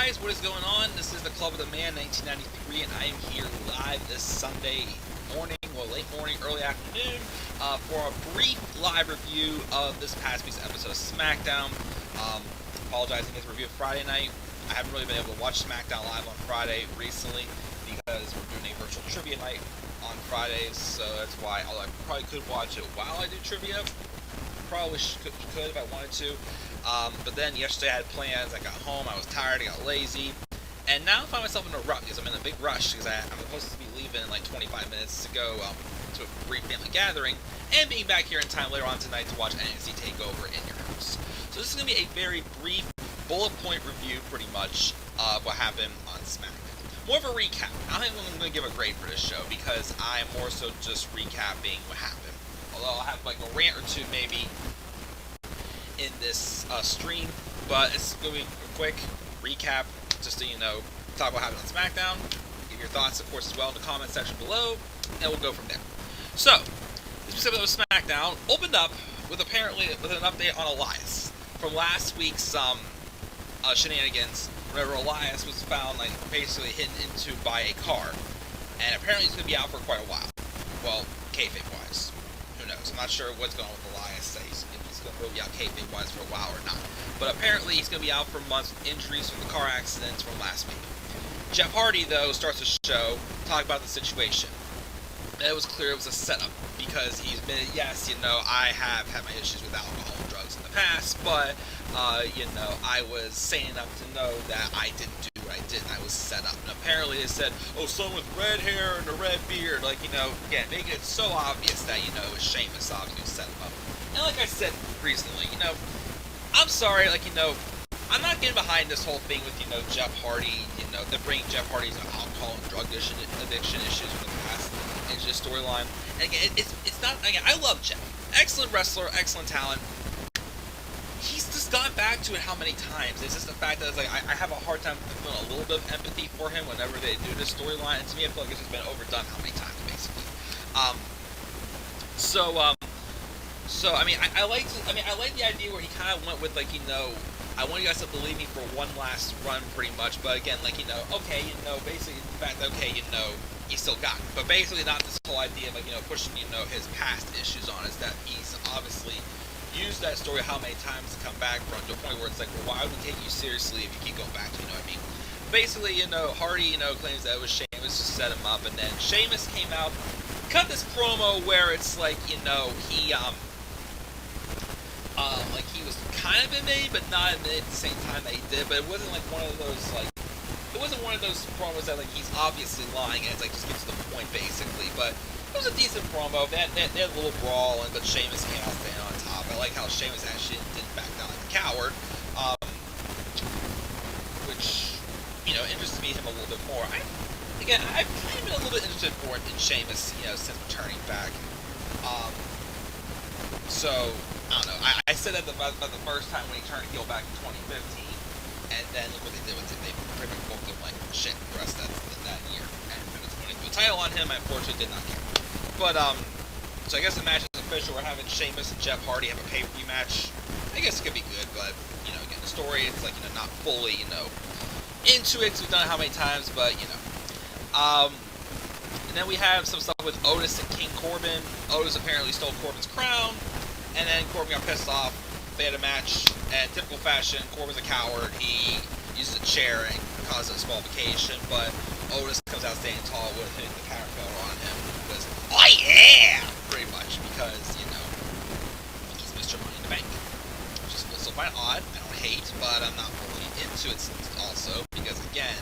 guys, what is going on? This is the Club of the Man 1993, and I am here live this Sunday morning, well, late morning, early afternoon, for a brief live review of this past week's episode of Smackdown. Apologizing for the review of Friday night. I haven't really been able to watch Smackdown live on Friday recently because we're doing a virtual trivia night on Fridays, so that's why. Although I probably could watch it while I do trivia. Probably could if I wanted to. But then yesterday I had plans. I got home, I was tired, I got lazy, and now I find myself in a rush because I'm in a big rush because I'm supposed to be leaving in like 25 minutes to go to a brief family gathering and being back here in time later on tonight to watch NXT TakeOver in your house. So this is going to be a very brief bullet point review pretty much of what happened on SmackDown. More of a recap. I don't think I'm going to give a grade for this show because I'm more so just recapping what happened. Although I'll have like a rant or two maybe in this stream, but it's going to be a quick recap just to, talk about what happened on SmackDown, give your thoughts, of course, as well in the comment section below, and we'll go from there. So, this episode of SmackDown opened up with an update on Elias from last week's shenanigans, whenever Elias was found basically hidden into by a car, and apparently he's going to be out for quite a while. Well, kayfabe-wise. Who knows? I'm not sure what's going on with Elias. If he's going to really be out kayfabe-wise for a while or not. But apparently he's going to be out for months with injuries from the car accidents from last week. Jeff Hardy, though, starts the show, talk about the situation. And it was clear it was a setup, because he's been, yes, I have had my issues with alcohol and drugs in the past, but, I was sane enough to know that I didn't do what I did, and I was set up. And apparently they said, oh, someone with red hair and a red beard, again, making it so obvious that, it was Sheamus obviously set him up. And like I said recently, I'm sorry, I'm not getting behind this whole thing with, Jeff Hardy, they're bringing Jeff Hardy's alcohol and drug addiction issues from the past into the storyline. And again, it's not, again, I love Jeff. Excellent wrestler, excellent talent. He's just gone back to it how many times. It's just the fact that I have a hard time feeling a little bit of empathy for him whenever they do this storyline. And to me, I feel like it's just been overdone how many times, basically. So I like the idea where he kind of went with I want you guys to believe me for one last run, pretty much. But again, okay, basically the fact that he still got it. But basically not this whole idea of pushing his past issues on us, that he's obviously used that story how many times to come back from, to a point where it's well, why would we take you seriously if you keep going back to, Basically, Hardy, claims that it was Sheamus to set him up, and then Sheamus came out, cut this promo where it's he was kind of admitted, but not admitted at the same time that he did, but it wasn't one of those, it wasn't one of those promos that, he's obviously lying, and it's just gets to the point, basically, but it was a decent promo. They had a little brawl, but Sheamus came out standing on top. I like how Sheamus actually didn't back down like a coward, which, interests me him a little bit more. I've kind of been a little bit interested in Sheamus, since returning back. So, I don't know. I said that about the first time when he turned heel back in 2015, and then look what they did with it. They pretty much booked him like shit the rest of that year. And when they put the title on him, I unfortunately did not care. But, so I guess the match is official. We're having Sheamus and Jeff Hardy have a pay-per-view match. I guess it could be good, but, again, the story, it's not fully, into it, because we've done it how many times, but, and then we have some stuff with Otis and King Corbin. Otis apparently stole Corbin's crown, and then Corbin got pissed off. They had a match, and typical fashion, Corbin's a coward. He uses a chair and causes a disqualification, but Otis comes out standing tall with hitting the power belt on him. Because, oh yeah! Pretty much, because, he's Mr. Money in the Bank. Which is still quite odd. I don't hate, but I'm not fully into it also, because again,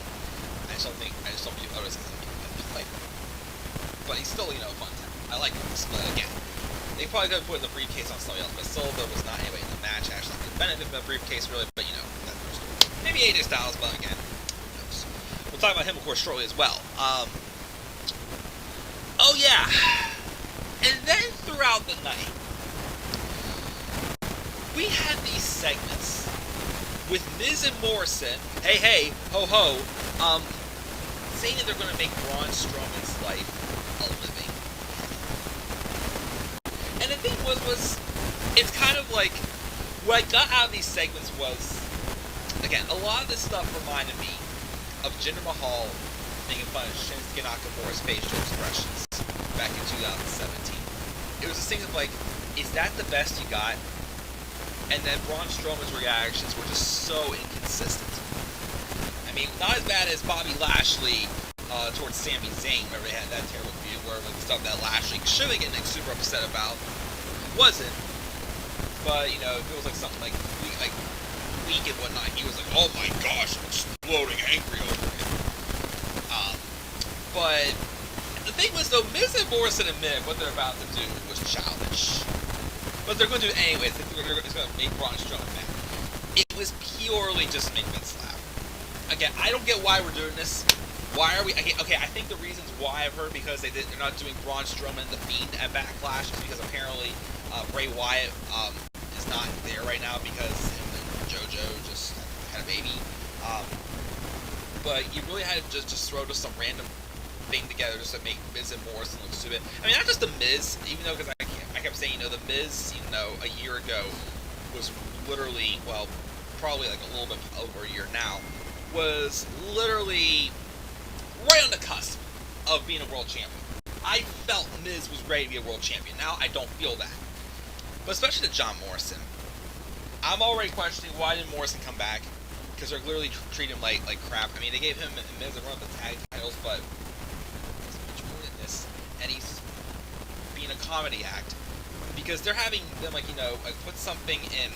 I just don't view Otis as a player. But he's still, fun time. I like Otis, but again, they probably could have put the briefcase on somebody else, but still, there was not anybody in the match actually could benefit from the briefcase, really, but, that's their story. Maybe AJ Styles, but again, who knows. We'll talk about him, of course, shortly as well. Oh, yeah. And then throughout the night, we had these segments with Miz and Morrison, hey, ho, saying that they're going to make Braun Strowman's life a living. And the thing was it's kind of what I got out of these segments was, again, a lot of this stuff reminded me of Jinder Mahal making fun of Shinsuke Nakamura's facial expressions back in 2017. It was this thing of like, is that the best you got? And then Braun Strowman's reactions were just so inconsistent. I mean, not as bad as Bobby Lashley towards Sami Zayn. Remember they had that terrible feud where like stuff that Lashley should have been like, super upset about. It wasn't. But, you know, it feels like something like weak and whatnot. He was like, oh my gosh, I'm exploding angry over it. But the thing was, though, Miz and Morrison admit what they're about to do was childish. But they're going to do it anyways. It's going to make Braun Strowman mad. It was purely just to make Vince laugh. Again, I don't get why we're doing this. Why are we... Okay, I think the reasons why I've heard because they're not doing Braun Strowman and The Fiend at Backlash is because apparently Bray Wyatt is not there right now because him and JoJo just had a baby. But you really had to just throw just some random thing together just to make Miz and Morrison look stupid. I mean, not just the Miz, even though because I kept saying, you know, the Miz, you know, a year ago was literally, well, probably like a little bit over a year now, was literally right on the cusp of being a world champion. I felt Miz was ready to be a world champion. Now I don't feel that. But especially to John Morrison. I'm already questioning why didn't Morrison come back? Because they're literally treating him like crap. I mean, they gave him and Miz a run of the tag titles, but there's much more than this. And he's being a comedy act. Because they're having them, like, you know, like put something in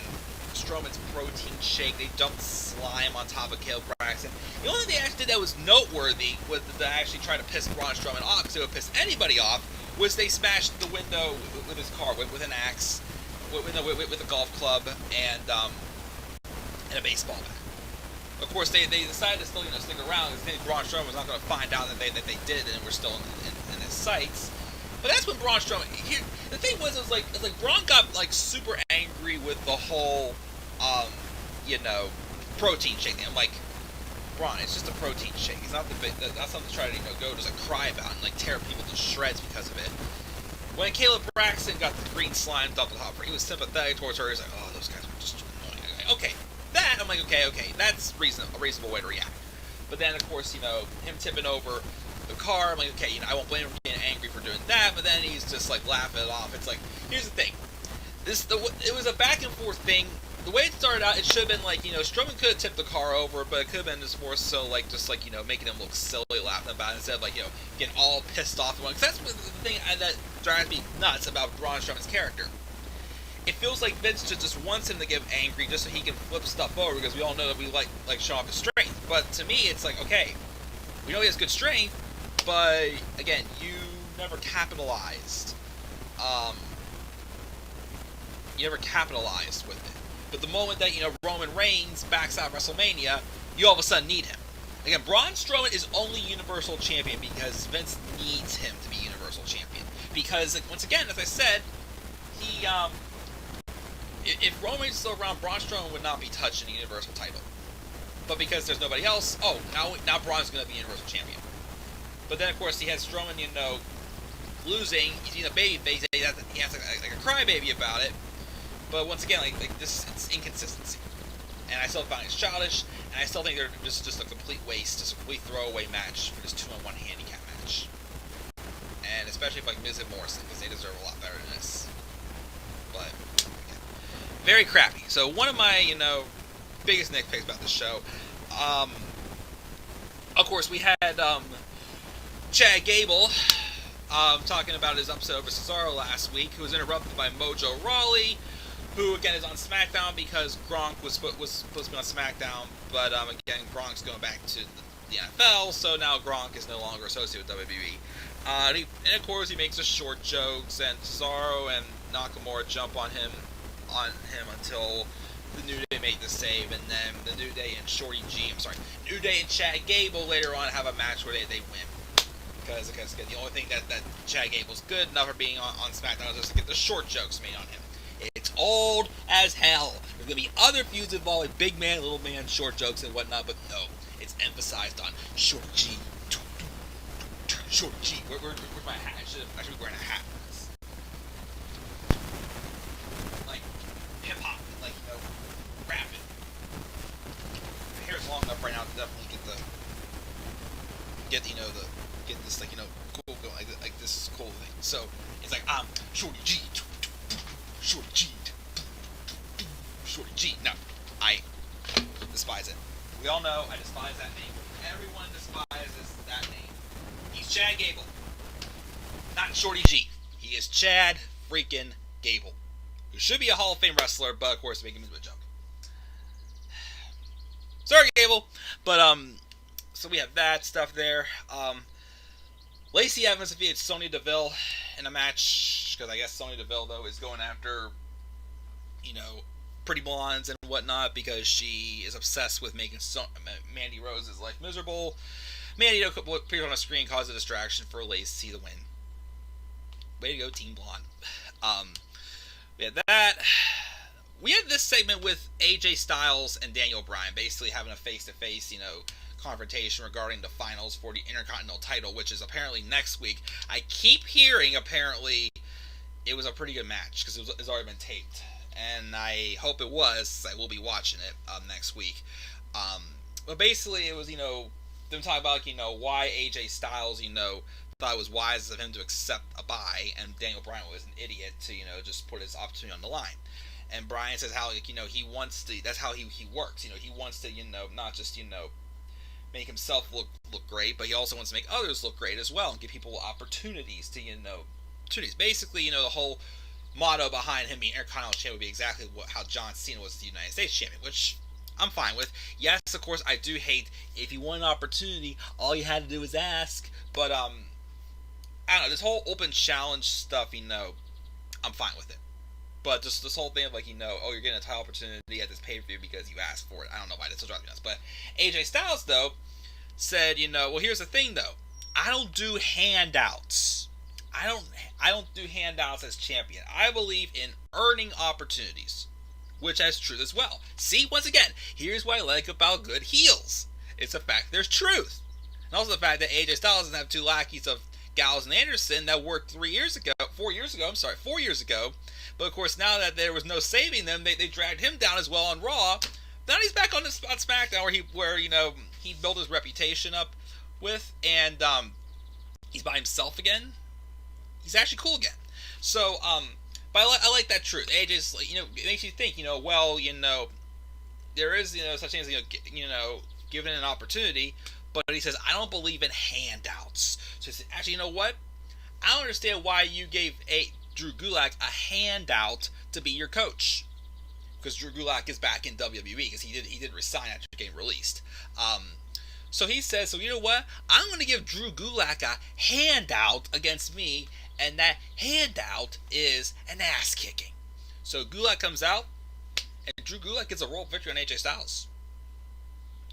Strowman's protein shake. They dumped slime on top of Caleb Braxton. The only thing they actually did that was noteworthy was that they actually tried to piss Braun Strowman off, because it would piss anybody off, was they smashed the window with his car, with an axe, with a golf club, and a baseball bat. Of course, they decided to still, you know, stick around, because they think Braun Strowman was not going to find out that they did it and were still in his sights. But that's when Braun Strowman... the thing was, it was like Braun got, like, super angry with the whole, you know, protein shake thing. I'm like, Braun, it's just a protein shake. It's not that's something to try to, you know, go just, like, cry about and, like, tear people to shreds because of it. When Caleb Braxton got the green slime dumped on top of her, he was sympathetic towards her. He was like, oh, those guys were just annoying. Okay, that, I'm like, okay, that's a reasonable way to react. But then, of course, you know, him tipping over the car, I'm like, okay, you know, I won't blame him for being angry for doing that, but then he's just, like, laughing it off. It's like, here's the thing. It was a back and forth thing. The way it started out, it should have been, like, you know, Strowman could have tipped the car over, but it could have been just more so, like, just, like, you know, making him look silly, laughing about it, instead of, like, you know, getting all pissed off. Because that's the thing that drives me nuts about Braun Strowman's character. It feels like Vince just wants him to get angry just so he can flip stuff over, because we all know that we like show off his strength. But to me, it's like, okay, we know he has good strength, but again, you never capitalized. You never capitalized with it. But the moment that, you know, Roman Reigns backs out of WrestleMania, you all of a sudden need him. Again, Braun Strowman is only Universal Champion because Vince needs him to be Universal Champion. Because, once again, as I said, he, if Roman Reigns is still around, Braun Strowman would not be touching the Universal title. But because there's nobody else, now Braun's going to be Universal Champion. But then, of course, he has Strowman, you know, losing. He's in a baby face. He has like a crybaby about it. But once again, like this, it's inconsistency. And I still find it's childish. And I still think they're just a complete waste, just a complete throwaway match for this 2-on-1 handicap match. And especially if like Miz and Morrison, because they deserve a lot better than this. But yeah, very crappy. So one of my, you know, biggest nitpicks about this show. Of course, we had Chad Gable talking about his upset over Cesaro last week, who was interrupted by Mojo Rawley, who again is on SmackDown because Gronk was supposed to be on SmackDown, but again Gronk's going back to the NFL, so now Gronk is no longer associated with WWE. And of course he makes the short jokes, and Cesaro and Nakamura jump on him until the New Day make the save, and then the New Day and New Day and Chad Gable later on have a match where they win. Because the only thing that Chad Gable's good enough for being on SmackDown is just to get the short jokes made on him. It's old as hell. There's going to be other feuds involving big man, little man, short jokes and whatnot, but no. It's emphasized on short G. Short G. Where's my hat? I should be wearing a hat for this. Like, hip-hop. Like, you know, rapping. get get this cool going, like this cool thing. So it's like I'm Shorty G, Shorty G, Shorty G. No, I despise it. We all know I despise that name. Everyone despises that name. He's Chad Gable, not Shorty G. He is Chad freaking Gable, who should be a Hall of Fame wrestler, but of course making him into a joke. Sorry, Gable, but so we have that stuff there. Lacey Evans defeated Sonya Deville in a match, because I guess Sonya Deville, though, is going after, pretty blondes and whatnot, because she is obsessed with making Mandy Rose's life miserable. Mandy appears on a screen, causes a distraction for Lacey to win. Way to go, Team Blonde. We had that. We had this segment with AJ Styles and Daniel Bryan basically having a face-to-face, confrontation regarding the finals for the Intercontinental title, which is apparently next week. I keep hearing apparently it was a pretty good match because it's already been taped, and I hope it was. I will be watching it next week. But basically it was them talking about why AJ Styles thought it was wise of him to accept a bye, and Daniel Bryan was an idiot to just put his opportunity on the line. And Bryan says how he wants to. That's how he works. He wants to not just make himself look great, but he also wants to make others look great as well and give people opportunities to opportunities. Basically, the whole motto behind him being Intercontinental Champion would be exactly how John Cena was the United States Champion, which I'm fine with. Yes, of course, I do hate if you want an opportunity, all you had to do was ask. But I don't know, this whole open challenge stuff, I'm fine with it. But just this whole thing of you're getting a title opportunity at this pay-per-view because you asked for it. I don't know why this will drive me nuts. But AJ Styles, though, said, well, here's the thing, though. I don't do handouts. I don't do handouts as champion. I believe in earning opportunities, which has truth as well. See, once again, here's what I like about good heels. It's the fact there's truth. And also the fact that AJ Styles doesn't have two lackeys of Gallows and Anderson that worked 4 years ago. But of course, now that there was no saving them, they dragged him down as well on Raw. Now he's back on SmackDown, where he built his reputation up with, and he's by himself again. He's actually cool again. So, but I like that truth. AJ's it makes you think. There is such things as given an opportunity. But he says, I don't believe in handouts. So he said, actually, you know what? I don't understand why you gave Drew Gulak a handout to be your coach. Because Drew Gulak is back in WWE, because he did resign after getting released. So he says, so you know what? I'm going to give Drew Gulak a handout against me, and that handout is an ass kicking. So Gulak comes out, and Drew Gulak gets a royal victory on AJ Styles.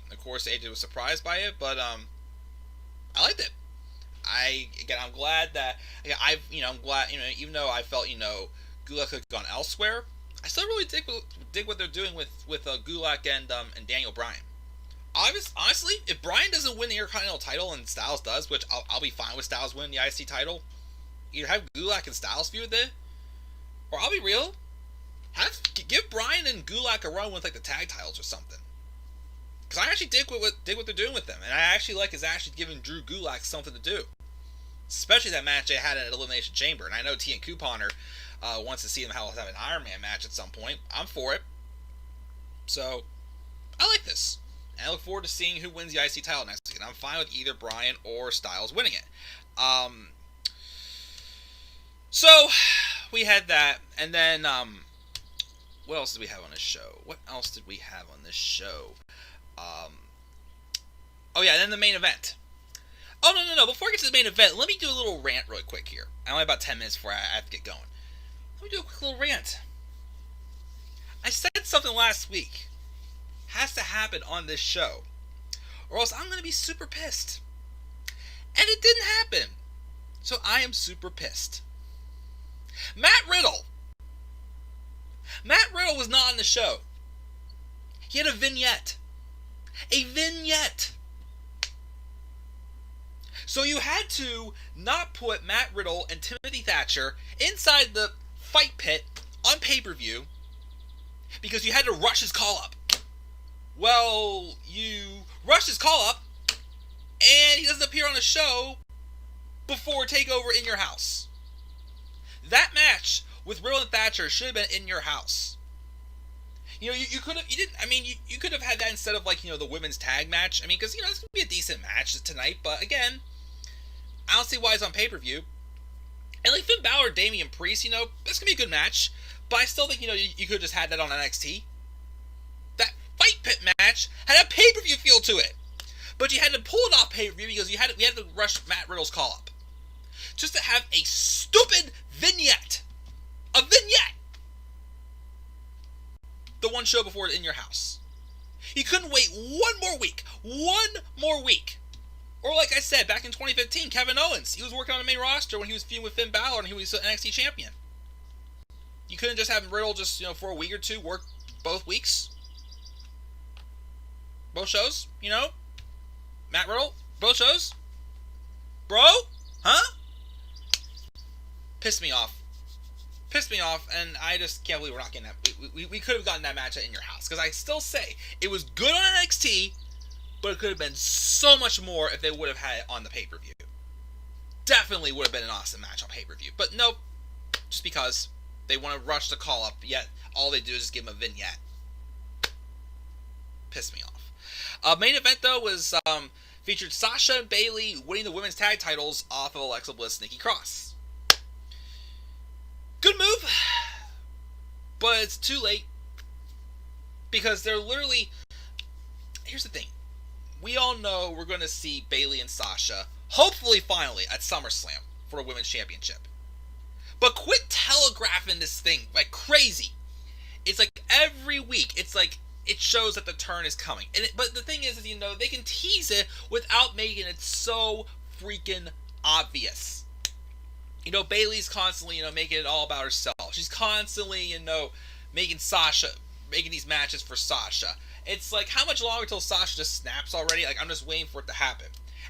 Of course, AJ was surprised by it, but I liked it. I'm glad that I'm glad even though I felt Gulak could have gone elsewhere, I still really dig what they're doing with Gulak and Daniel Bryan. Honestly, if Bryan doesn't win the Intercontinental title and Styles does, which I'll be fine with Styles winning the IC title, either have Gulak and Styles feud it, or I'll be real, give Bryan and Gulak a run with the tag titles or something. Because I actually dig what they're doing with them, and I actually like is actually giving Drew Gulak something to do, especially that match they had at Elimination Chamber. And I know T and Couponer wants to see them have an Iron Man match at some point. I'm for it. So I like this, and I look forward to seeing who wins the IC title next week. And I'm fine with either Bryan or Styles winning it. So we had that, and then what else did we have on this show? Oh yeah, and then the main event. Oh, no. Before I get to the main event, let me do a little rant really quick here. I only have about 10 minutes before I have to get going. Let me do a quick little rant. I said something last week. Has to happen on this show, or else I'm going to be super pissed. And it didn't happen. So I am super pissed. Matt Riddle was not on the show. He had a vignette. A vignette. So you had to not put Matt Riddle and Timothy Thatcher inside the fight pit on pay-per-view because you had to rush his call-up. Well, you rushed his call-up, and he doesn't appear on the show before TakeOver in your house. That match with Riddle and Thatcher should have been in your house. You know, you could have, you didn't, I mean, you could have had that instead of, like, you know, the women's tag match. I mean, because, you know, it's going to be a decent match tonight, but again, I don't see why it's on pay-per-view. And, like, Finn Balor, Damian Priest, you know, this could be a good match, but I still think, you know, you could have just had that on NXT. That Fight Pit match had a pay-per-view feel to it. But you had to pull it off pay-per-view because we had to rush Matt Riddle's call-up. Just to have a stupid vignette. A vignette! The one show before in your house. You couldn't wait one more week. One more week. Or like I said, back in 2015, Kevin Owens. He was working on the main roster when he was feuding with Finn Balor and he was the NXT champion. You couldn't just have Riddle just, you know, for a week or two work both weeks? Both shows, you know? Matt Riddle, both shows? Bro? Huh? Pissed me off. Pissed me off, and I just can't believe we're not getting that. We could have gotten that match in your house. Because I still say, it was good on NXT, but it could have been so much more if they would have had it on the pay-per-view. Definitely would have been an awesome match on pay-per-view. But nope, just because they want to rush the call-up, yet all they do is just give them a vignette. Pissed me off. Main event, though, was featured Sasha and Bayley winning the women's tag titles off of Alexa Bliss and Nikki Cross. Good move, but it's too late because they're literally... Here's the thing. We all know we're going to see Bayley and Sasha, hopefully finally, at SummerSlam for a Women's Championship. But quit telegraphing this thing like crazy. It's like every week, it's like it shows that the turn is coming. But the thing is, you know, they can tease it without making it so freaking obvious. You know, Bayley's constantly, you know, making it all about herself. She's constantly, you know, making these matches for Sasha. It's like, how much longer till Sasha just snaps already? Like, I'm just waiting for it to happen.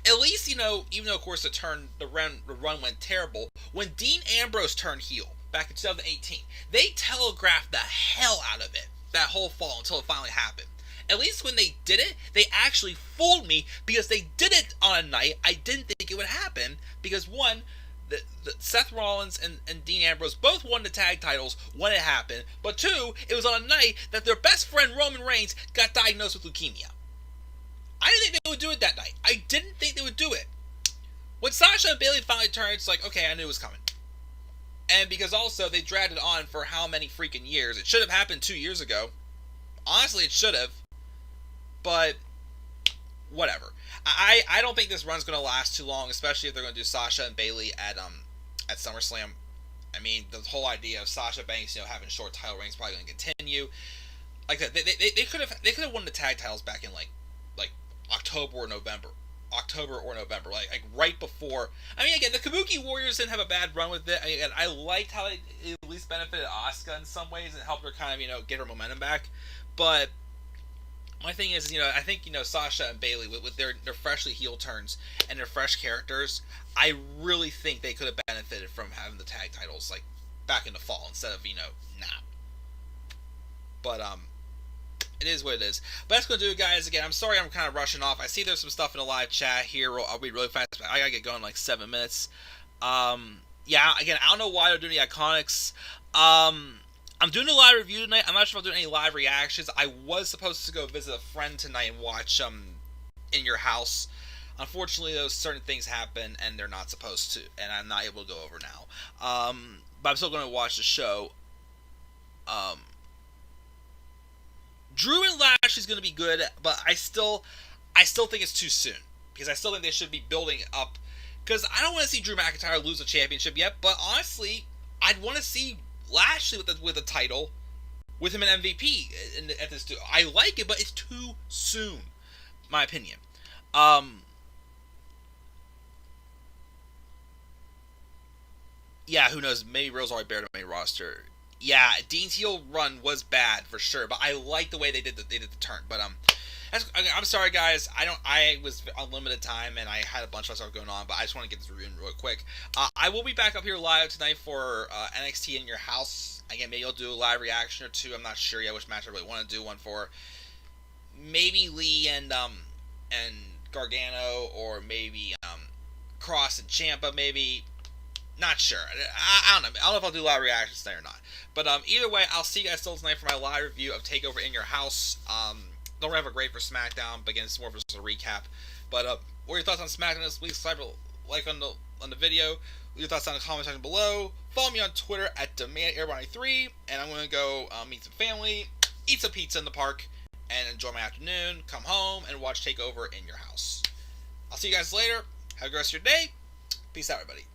At least, you know, even though, of course, the run went terrible, when Dean Ambrose turned heel back in 2018, they telegraphed the hell out of it, that whole fall, until it finally happened. At least when they did it, they actually fooled me, because they did it on a night I didn't think it would happen, because one, the Seth Rollins and Dean Ambrose both won the tag titles when it happened, but two, it was on a night that their best friend Roman Reigns got diagnosed with leukemia. I didn't think they would do it that night. I didn't think they would do it. When Sasha and Bayley finally turned, it's like, okay, I knew it was coming. And because also, they dragged it on for how many freaking years? It should have happened 2 years ago. Honestly, it should have. But whatever. I don't think this run's going to last too long, especially if they're going to do Sasha and Bayley at SummerSlam. I mean, the whole idea of Sasha Banks, you know, having short title reigns is probably going to continue. Like that, they could have won the tag titles back in like October or November, like right before. I mean, again, the Kabuki Warriors didn't have a bad run with it. I mean, again, I liked how it at least benefited Asuka in some ways and helped her kind of, you know, get her momentum back, but. My thing is, you know, I think, you know, Sasha and Bayley, with their freshly heel turns and their fresh characters, I really think they could have benefited from having the tag titles, like, back in the fall instead of, you know, now. But, it is what it is. But that's going to do it, guys. Again, I'm sorry I'm kind of rushing off. I see there's some stuff in the live chat here. I'll be really fast. I got to get going in like 7 minutes. Yeah, again, I don't know why they're doing the Iconics. I'm doing a live review tonight. I'm not sure if I'm doing any live reactions. I was supposed to go visit a friend tonight and watch In Your House. Unfortunately, those certain things happen, and they're not supposed to, and I'm not able to go over now. But I'm still going to watch the show. Drew and Lashley's going to be good, but I still think it's too soon, because I still think they should be building up. Because I don't want to see Drew McIntyre lose a championship yet, but honestly, I'd want to see Lashley with a title, with him an MVP at this. I like it, but it's too soon, my opinion. Yeah, who knows? Maybe Riddle's already buried on the main roster. Yeah, Dean's heel run was bad for sure, but I like the way they did the turn. But I'm sorry, guys. I was on limited time and I had a bunch of stuff going on, but I just want to get this review in real quick. I will be back up here live tonight for NXT In Your House. Again, maybe I'll do a live reaction or two. I'm not sure yet which match I really want to do one for. Maybe Lee and Gargano or maybe Cross and Ciampa, maybe. Not sure. I don't know. I don't know if I'll do live reactions today or not. But either way, I'll see you guys still tonight for my live review of TakeOver in Your House. Don't have a grade for SmackDown, but again, it's more of a recap. But what are your thoughts on SmackDown this week? Slide a like on the video. Leave your thoughts down in the comment section below. Follow me on Twitter at DemandAirBody3, and I'm going to go meet some family, eat some pizza in the park, and enjoy my afternoon, come home, and watch TakeOver in Your House. I'll see you guys later. Have a good rest of your day. Peace out, everybody.